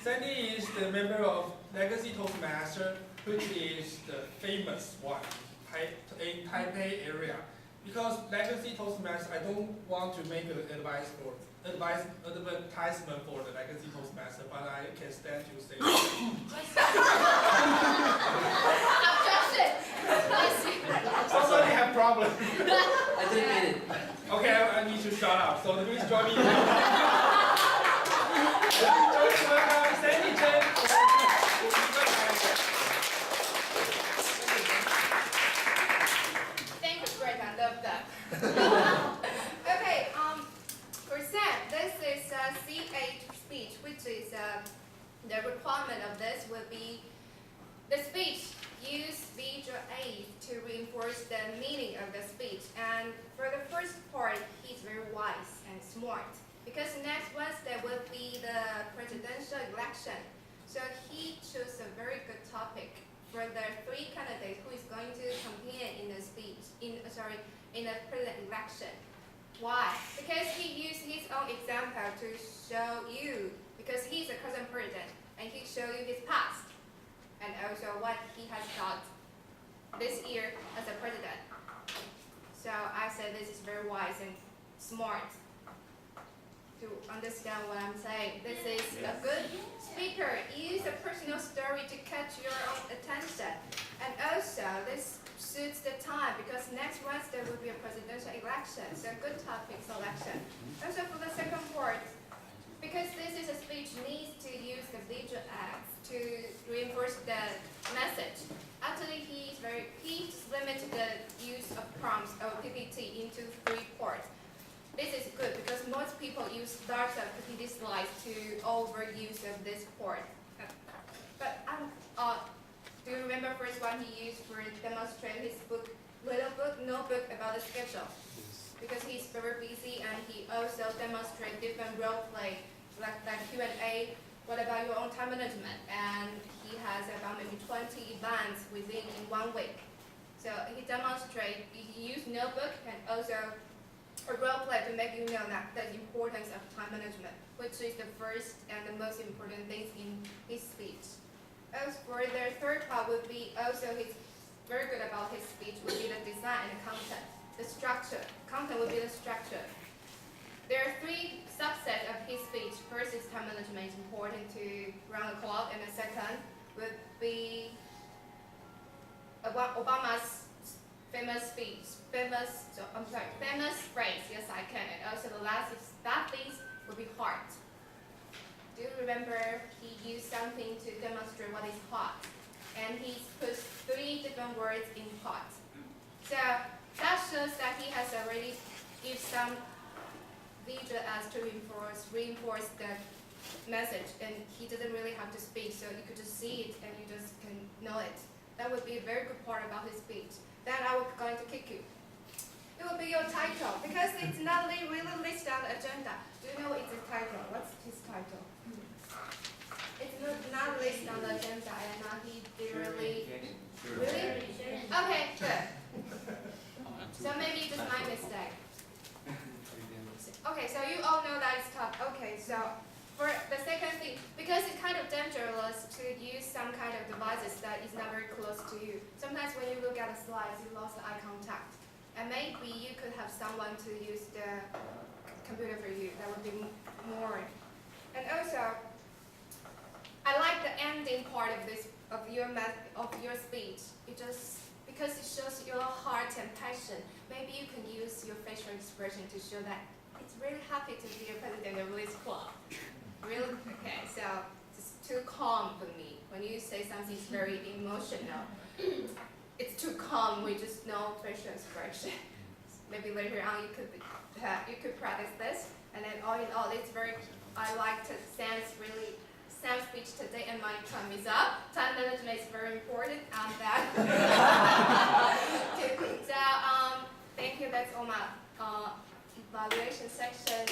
Sandy is the member of Legacy Toastmaster, which is the famous one in Taipei area. Because Legacy Toastmaster, I don't want to make an advertisement for the Legacy Toastmaster, but I can stand to say. Objection! Somebody have problem. I didn't mean it. Okay, I need to shut up. So please join me. Welcome, Sandy Chen. Thank you, Greg. I love that. Okay, for Sam, this is CH speech, which is the requirement of this will be the speech use visual aids to reinforce the meaning of the speech. And for the first part, he's very wise and smart because next Wednesday will be the presidential election. So he chose a very good topic for the three candidates who is going to compete in the in the president election. Why? Because he used his own example to show you, because he's a current president, and he show you his past, and also what he has got this year as a president. So I said this is very wise and smart to understand what I'm saying. This is a good speaker. Use a personal story to catch your own attention. And also, this suits the time because next Wednesday will be a presidential election, so good topic selection. Also for the second part, because this is a speech needs to use the visual aids to reinforce the message. Actually, he's limited the use of prompts or PPT into 3 parts. This is good because most people use startup PPT slides to overuse of this part. But do you remember first one he used for demonstrate his notebook about the schedule? Because he's very busy and he also demonstrates different role play like Q&A. What about your own time management? And he has about maybe 20 events within 1 week. So he demonstrates, he used notebook and also a role play to make you know that the importance of time management, which is the first and the most important things in his speech. As for the third part would be also he's very good about his speech would be the design and the content. The structure. Content would be the structure. There are 3 subsets of his speech. First is time management is important to round the clock, and the second would be Obama's famous phrase, yes I can. And also the last is that things would be hard. Do you remember he used something to demonstrate what is hot? And he put 3 different words in hot. So that shows that he has already used some visual aids to reinforce the message, and he doesn't really have to speak, so you could just see it and you just can know it. That would be a very good part about his speech. Then I will going to kick you. It will be your title, because it's not really listed on the agenda. Do you know it's a title? What's his title? It's not listed on the agenda, and he did really? Okay, good. So maybe just my mistake. Okay, so you all know that it's tough. Okay, so for the second thing, because it's kind of dangerous to use some kind of devices that is not very close to you. Sometimes when you look at the slides, you lost the eye contact. And maybe you could have someone to use the computer for you. That would be more. And also, I like the ending part of your speech. Because it shows your heart and passion. Maybe you can use your facial expression to show that it's really happy to be a president of this club. Really? Okay, so it's too calm for me. When you say something's very emotional, it's too calm. We just know facial expression. Maybe later on you could practice this, and then all in all, it's very. I like to Sam's speech today, and my time is up. Time management is very important. That. So thank you. That's all my evaluation section.